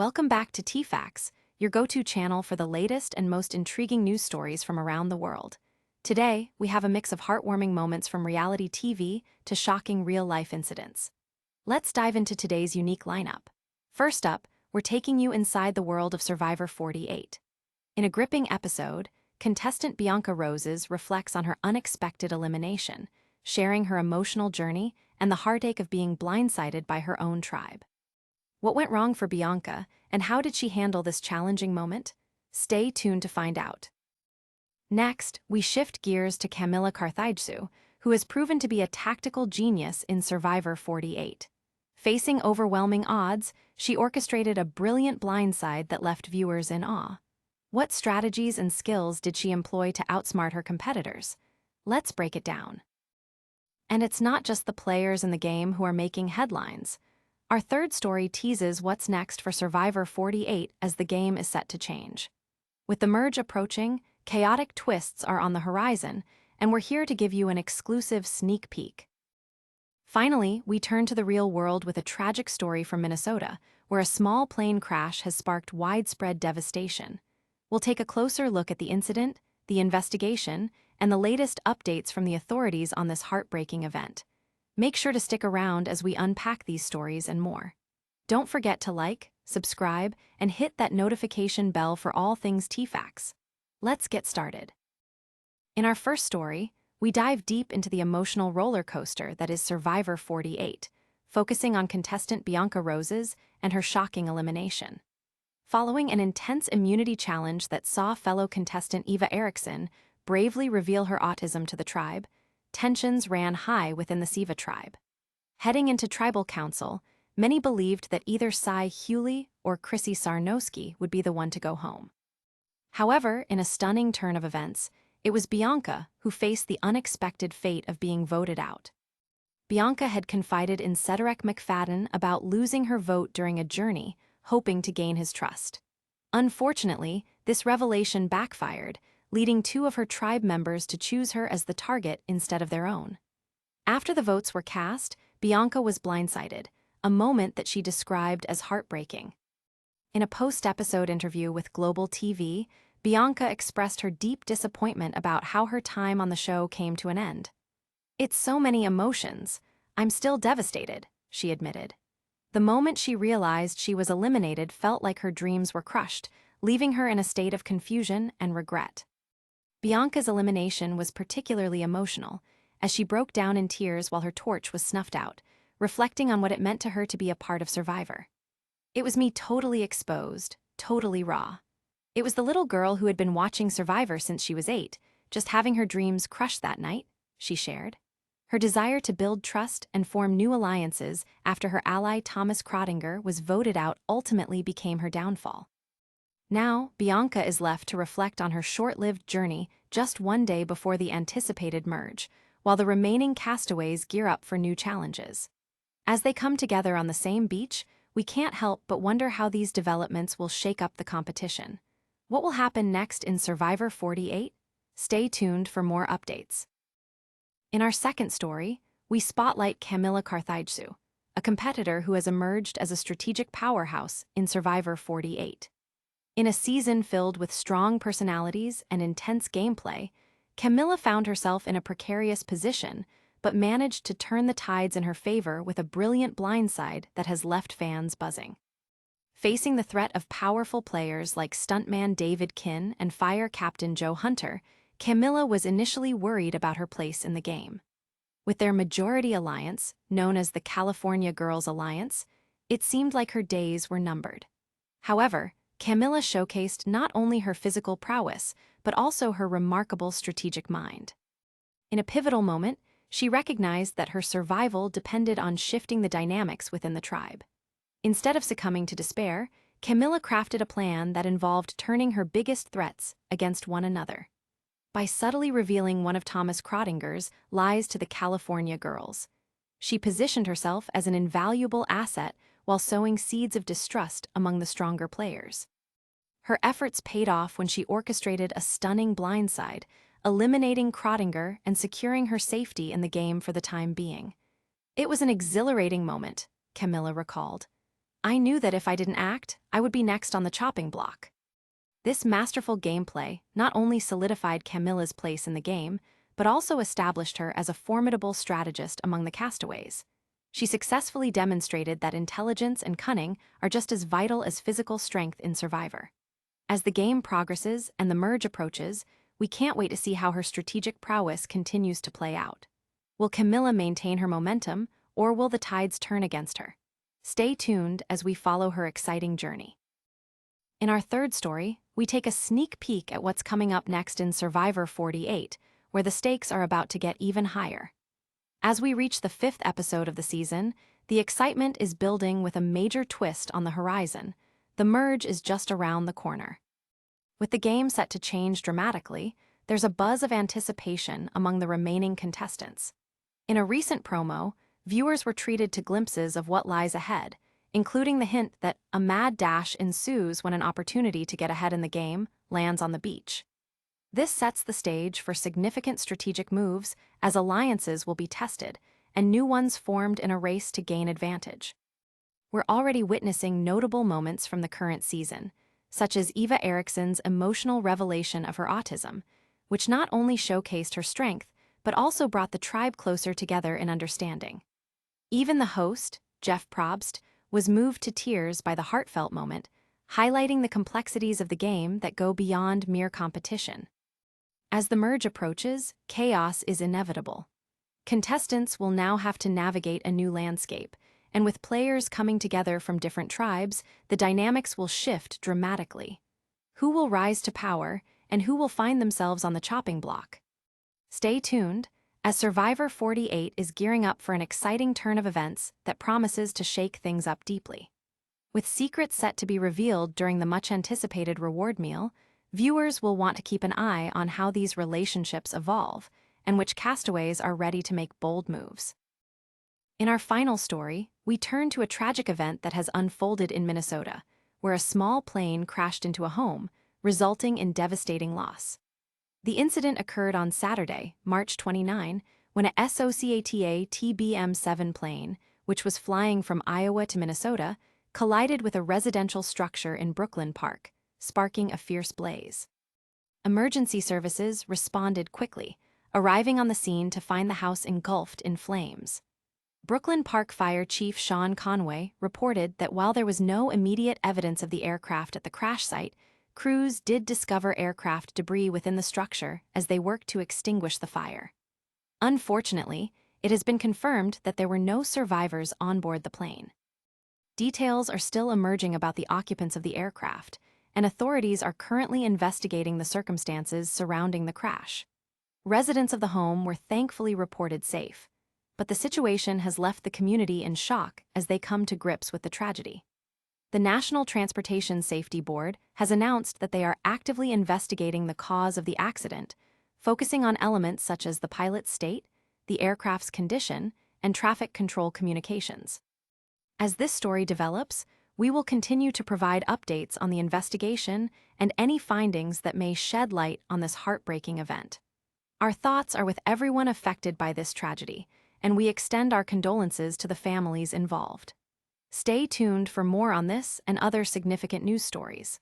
Welcome back to TFAX, your go-to channel for the latest and most intriguing news stories from around the world. Today, we have a mix of heartwarming moments from reality TV to shocking real-life incidents. Let's dive into today's unique lineup. First up, we're taking you inside the world of Survivor 48. In a gripping episode, contestant Bianca Roses reflects on her unexpected elimination, sharing her emotional journey and the heartache of being blindsided by her own tribe. What went wrong for Bianca, and how did she handle this challenging moment? Stay tuned to find out. Next, we shift gears to Kamilla who has proven to be a tactical genius in Survivor 48. Facing overwhelming odds, she orchestrated a brilliant blindside that left viewers in awe. What strategies and skills did she employ to outsmart her competitors? Let's break it down. And it's not just the players in the game who are making headlines. Our third story teases what's next for Survivor 48 as the game is set to change. With the merge approaching, chaotic twists are on the horizon, and we're here to give you an exclusive sneak peek. Finally, we turn to the real world with a tragic story from Minnesota, where a small plane crash has sparked widespread devastation. We'll take a closer look at the incident, the investigation, and the latest updates from the authorities on this heartbreaking event. Make sure to stick around as we unpack these stories and more. Don't forget to like, subscribe, and hit that notification bell for all things TFAX. Let's get started. In our first story, we dive deep into the emotional roller coaster that is Survivor 48, focusing on contestant Bianca Roses and her shocking elimination. Following an intense immunity challenge that saw fellow contestant Eva Eriksson bravely reveal her autism to the tribe, tensions ran high within the Siva tribe. Heading into tribal council, many believed that either Cy Hewley or Chrissy Sarnowski would be the one to go home. However, in a stunning turn of events, it was Bianca who faced the unexpected fate of being voted out. Bianca had confided in Cedric McFadden about losing her vote during a journey, hoping to gain his trust. Unfortunately, this revelation backfired, leading two of her tribe members to choose her as the target instead of their own. After the votes were cast, Bianca was blindsided, a moment that she described as heartbreaking. In a post-episode interview with Global TV, Bianca expressed her deep disappointment about how her time on the show came to an end. "It's so many emotions. I'm still devastated," she admitted. The moment she realized she was eliminated felt like her dreams were crushed, leaving her in a state of confusion and regret. Bianca's elimination was particularly emotional, as she broke down in tears while her torch was snuffed out, reflecting on what it meant to her to be a part of Survivor. "It was me totally exposed, totally raw. It was the little girl who had been watching Survivor since she was 8, just having her dreams crushed that night," she shared. Her desire to build trust and form new alliances after her ally Thomas Krodinger was voted out ultimately became her downfall. Now, Bianca is left to reflect on her short-lived journey just one day before the anticipated merge, while the remaining castaways gear up for new challenges. As they come together on the same beach, we can't help but wonder how these developments will shake up the competition. What will happen next in Survivor 48? Stay tuned for more updates. In our second story, we spotlight Kamilla, a competitor who has emerged as a strategic powerhouse in Survivor 48. In a season filled with strong personalities and intense gameplay, Kamilla found herself in a precarious position, but managed to turn the tides in her favor with a brilliant blindside that has left fans buzzing. Facing the threat of powerful players like stuntman David Kinn and fire captain Joe Hunter, Kamilla was initially worried about her place in the game. With their majority alliance, known as the California Girls Alliance, it seemed like her days were numbered. However, Kamilla showcased not only her physical prowess, but also her remarkable strategic mind. In a pivotal moment, she recognized that her survival depended on shifting the dynamics within the tribe. Instead of succumbing to despair, Kamilla crafted a plan that involved turning her biggest threats against one another. By subtly revealing one of Thomas Krodinger's lies to the California girls, she positioned herself as an invaluable asset while sowing seeds of distrust among the stronger players. Her efforts paid off when she orchestrated a stunning blindside, eliminating Krodinger and securing her safety in the game for the time being. "It was an exhilarating moment," Kamilla recalled. I knew that if I didn't act, I would be next on the chopping block. This masterful gameplay not only solidified Kamilla's place in the game, but also established her as a formidable strategist among the castaways. She successfully demonstrated that intelligence and cunning are just as vital as physical strength in Survivor. As the game progresses and the merge approaches, we can't wait to see how her strategic prowess continues to play out. Will Kamilla maintain her momentum, or will the tides turn against her? Stay tuned as we follow her exciting journey. In our third story, we take a sneak peek at what's coming up next in Survivor 48, where the stakes are about to get even higher. As we reach the 5th episode of the season, the excitement is building with a major twist on the horizon. The merge is just around the corner. With the game set to change dramatically, there's a buzz of anticipation among the remaining contestants. In a recent promo, viewers were treated to glimpses of what lies ahead, including the hint that a mad dash ensues when an opportunity to get ahead in the game lands on the beach. This sets the stage for significant strategic moves as alliances will be tested and new ones formed in a race to gain advantage. We're already witnessing notable moments from the current season, such as Eva Eriksson's emotional revelation of her autism, which not only showcased her strength, but also brought the tribe closer together in understanding. Even the host, Jeff Probst, was moved to tears by the heartfelt moment, highlighting the complexities of the game that go beyond mere competition. As the merge approaches, chaos is inevitable. Contestants will now have to navigate a new landscape, and with players coming together from different tribes, the dynamics will shift dramatically. Who will rise to power, and who will find themselves on the chopping block? Stay tuned, as Survivor 48 is gearing up for an exciting turn of events that promises to shake things up deeply. With secrets set to be revealed during the much-anticipated reward meal, viewers will want to keep an eye on how these relationships evolve and which castaways are ready to make bold moves. In our final story, we turn to a tragic event that has unfolded in Minnesota, where a small plane crashed into a home, resulting in devastating loss. The incident occurred on Saturday, March 29, when a SOCATA TBM-7 plane, which was flying from Iowa to Minnesota, collided with a residential structure in Brooklyn Park, sparking a fierce blaze. Emergency services responded quickly, arriving on the scene to find the house engulfed in flames. Brooklyn Park Fire Chief Sean Conway reported that while there was no immediate evidence of the aircraft at the crash site, crews did discover aircraft debris within the structure as they worked to extinguish the fire. Unfortunately, it has been confirmed that there were no survivors on board the plane. Details are still emerging about the occupants of the aircraft, and authorities are currently investigating the circumstances surrounding the crash. Residents of the home were thankfully reported safe, but the situation has left the community in shock as they come to grips with the tragedy. The National Transportation Safety Board has announced that they are actively investigating the cause of the accident, focusing on elements such as the pilot's state, the aircraft's condition, and traffic control communications. As this story develops, we will continue to provide updates on the investigation and any findings that may shed light on this heartbreaking event. Our thoughts are with everyone affected by this tragedy, and we extend our condolences to the families involved. Stay tuned for more on this and other significant news stories.